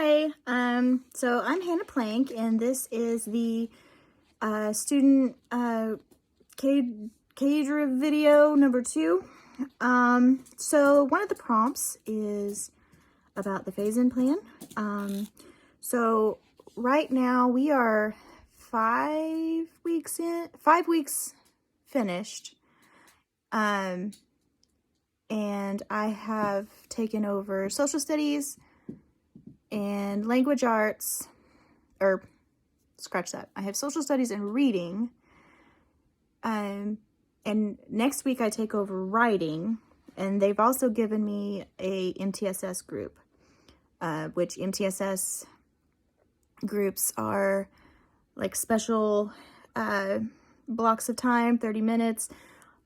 Hi, so I'm Hannah Plank, and this is the student cadre video number 2. So one of the prompts is about the phase-in plan. So right now we are 5 weeks finished, and I have taken over social studies and language arts, or scratch that. I have social studies and reading. And next week I take over writing, and they've also given me a MTSS group, which MTSS groups are like special blocks of time, 30 minutes.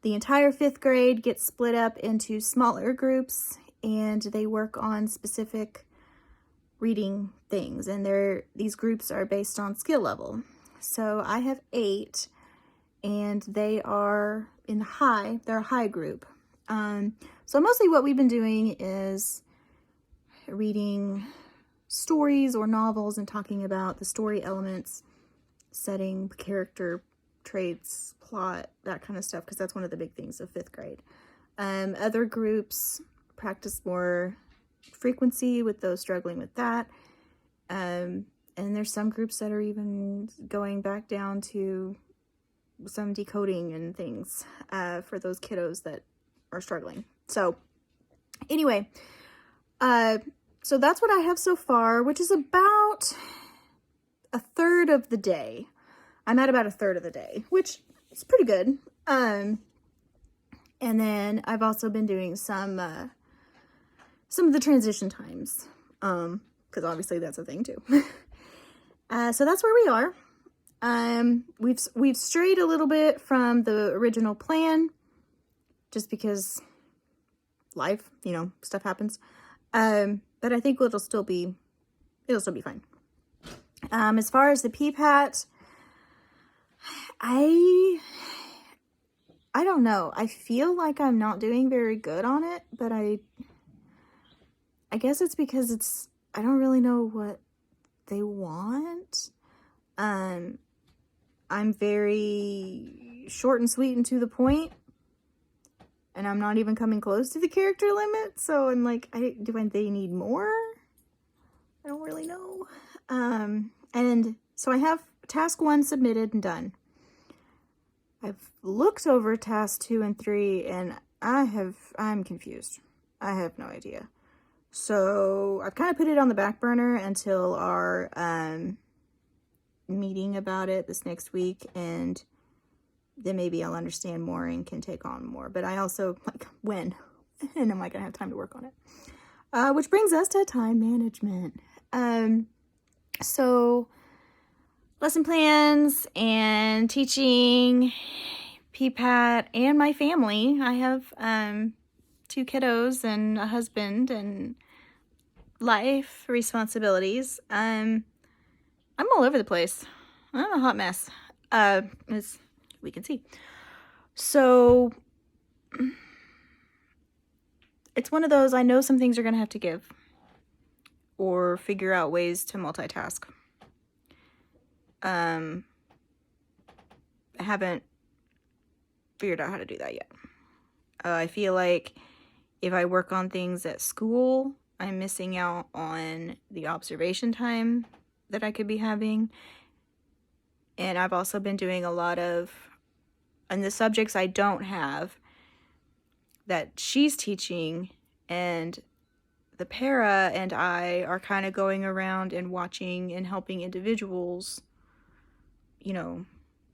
The entire 5th grade gets split up into smaller groups, and they work on specific reading things, and these groups are based on skill level. So I have 8, and they are they're a high group. So mostly what we've been doing is reading stories or novels and talking about the story elements, setting, character traits, plot, that kind of stuff, because that's one of the big things of 5th grade. Other groups practice more frequency with those struggling with that, and there's some groups that are even going back down to some decoding and things for those kiddos that are struggling. So anyway, so that's what I have so far, which is about a third of the day. I'm at about a third of the day, which is pretty good. And then I've also been doing some of the transition times, because obviously that's a thing too. So that's where we are. We've strayed a little bit from the original plan, just because life, stuff happens. But I think it'll still be fine. As far as the PPAT, I don't know. I feel like I'm not doing very good on it, but I guess it's because I don't really know what they want. I'm very short and sweet and to the point, and I'm not even coming close to the character limit, so I'm like, do they need more? I don't really know. And so I have task 1 submitted and done. I've looked over task 2 and 3, and I'm confused. I have no idea. So I've kind of put it on the back burner until our meeting about it this next week, and then maybe I'll understand more and can take on more. But I also, when? And am I going to have time to work on it? Which brings us to time management. So lesson plans and teaching, PPAT, and my family. I have 2 kiddos and a husband and life responsibilities. I'm all over the place. I'm a hot mess, as we can see. So it's one of those, I know some things are going to have to give or figure out ways to multitask. I haven't figured out how to do that yet. I feel like if I work on things at school, I'm missing out on the observation time that I could be having. And I've also been doing a lot of, and the subjects I don't have that she's teaching, and the para and I are kind of going around and watching and helping individuals,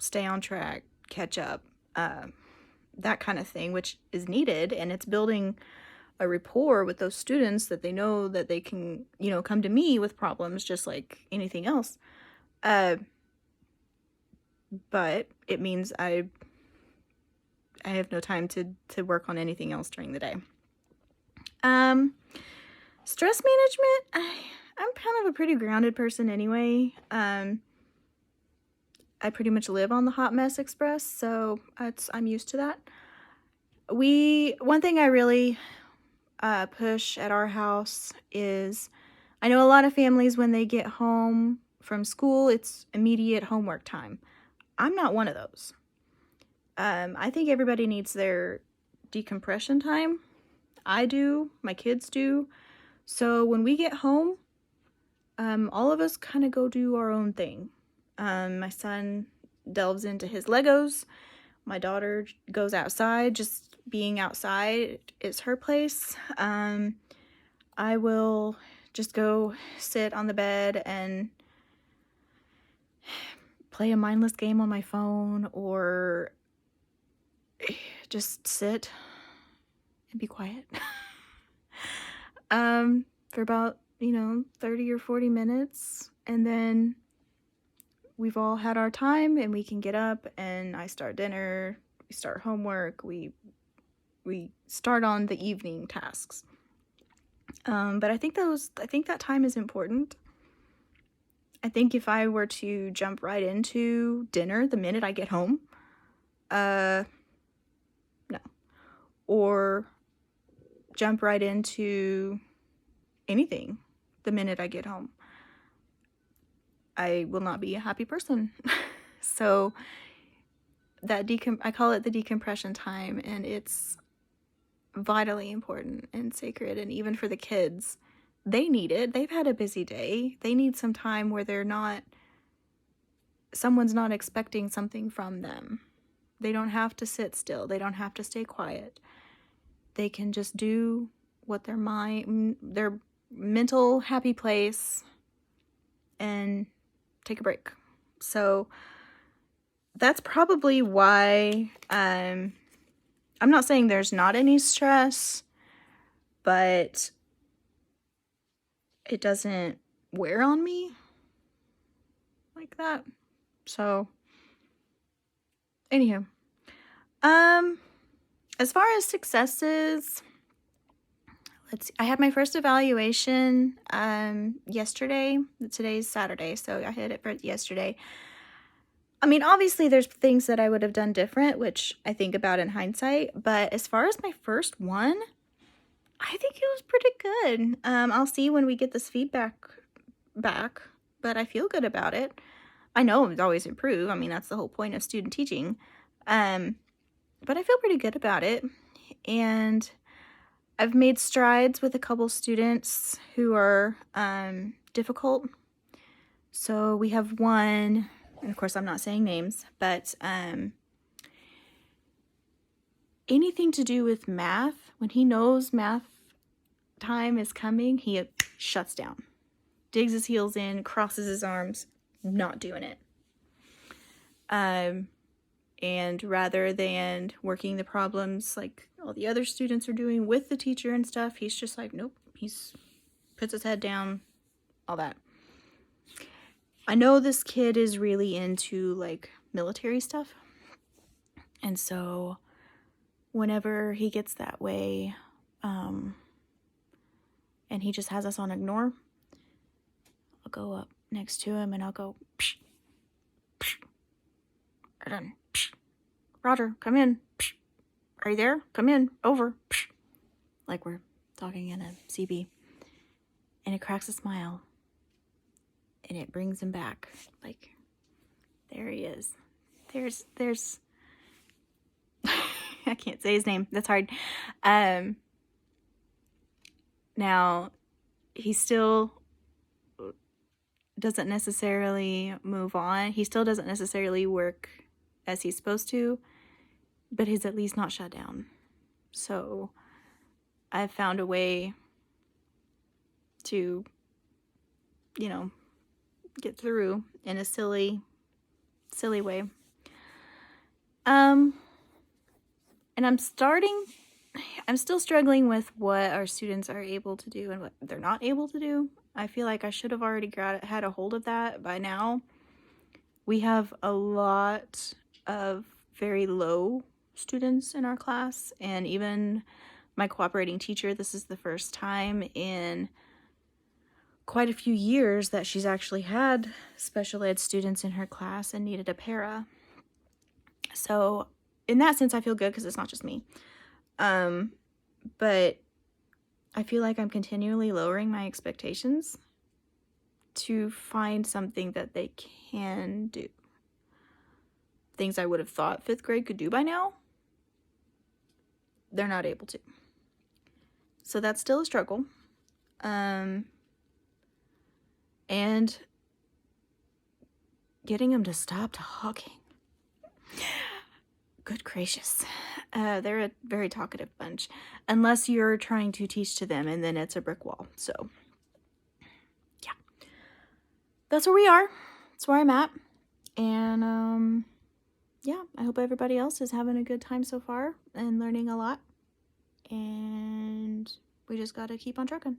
stay on track, catch up, that kind of thing, which is needed, and it's building a rapport with those students that they know that they can, come to me with problems just like anything else. But it means I have no time to work on anything else during the day. Stress management, I'm kind of a pretty grounded person anyway. I pretty much live on the Hot Mess Express, so I'm used to that. One thing I really push at our house is I know a lot of families, when they get home from school, it's immediate homework time. I'm not one of those. I think everybody needs their decompression time. I do. My kids do. So when we get home, all of us kind of go do our own thing. My son delves into his Legos. My daughter goes outside. Just being outside is her place. I will just go sit on the bed and play a mindless game on my phone, or just sit and be quiet for about 30 or 40 minutes, and then we've all had our time and we can get up and I start dinner, we start homework, we start on the evening tasks. But I think that time is important. I think if I were to jump right into dinner the minute I get home, no. Or jump right into anything the minute I get home, I will not be a happy person. So that I call it the decompression time, and it's vitally important and sacred. And even for the kids, they need it. They've had a busy day. They need some time where someone's not expecting something from them. They don't have to sit still. They don't have to stay quiet. They can just do what their mental happy place and take a break. So that's probably why I'm not saying there's not any stress, but it doesn't wear on me like that. So anywho, as far as successes, let's see. I had my first evaluation yesterday. Today's Saturday, so I had it for yesterday. I mean, obviously there's things that I would have done different, which I think about in hindsight, but as far as my first one, I think it was pretty good. I'll see when we get this feedback back, but I feel good about it. I know it's always improve. I mean, that's the whole point of student teaching. But I feel pretty good about it. And I've made strides with a couple students who are difficult. So we have one, and of course I'm not saying names, but anything to do with math, when he knows math time is coming, he shuts down, digs his heels in, crosses his arms, not doing it. And rather than working the problems like all the other students are doing with the teacher and stuff, he's just like, nope, puts his head down, all that. I know this kid is really into like military stuff. And so whenever he gets that way, and he just has us on ignore, I'll go up next to him and I'll go, psh, psh, done. Psh. Roger, come in. Psh. Are you there? Come in. Over. Psh. Like we're talking in a CB. And it cracks a smile. And it brings him back. Like, there he is. There's I can't say his name. That's hard. Now, he still doesn't necessarily move on. He still doesn't necessarily work as he's supposed to, but he's at least not shut down. So I've found a way to, get through in a silly way. And I'm still struggling with what our students are able to do and what they're not able to do. I feel like I should have already had a hold of that by now. We have a lot of very low students in our class, and even my cooperating teacher, this is the first time in quite a few years that she's actually had special ed students in her class and needed a para. So in that sense, I feel good because it's not just me. But I feel like I'm continually lowering my expectations to find something that they can do. Things I would have thought 5th grade could do by now, they're not able to. So that's still a struggle. And getting them to stop talking. Good gracious. They're a very talkative bunch. Unless you're trying to teach to them, and then it's a brick wall. So, yeah. That's where we are. That's where I'm at. And, yeah, I hope everybody else is having a good time so far and learning a lot. And we just gotta keep on trucking.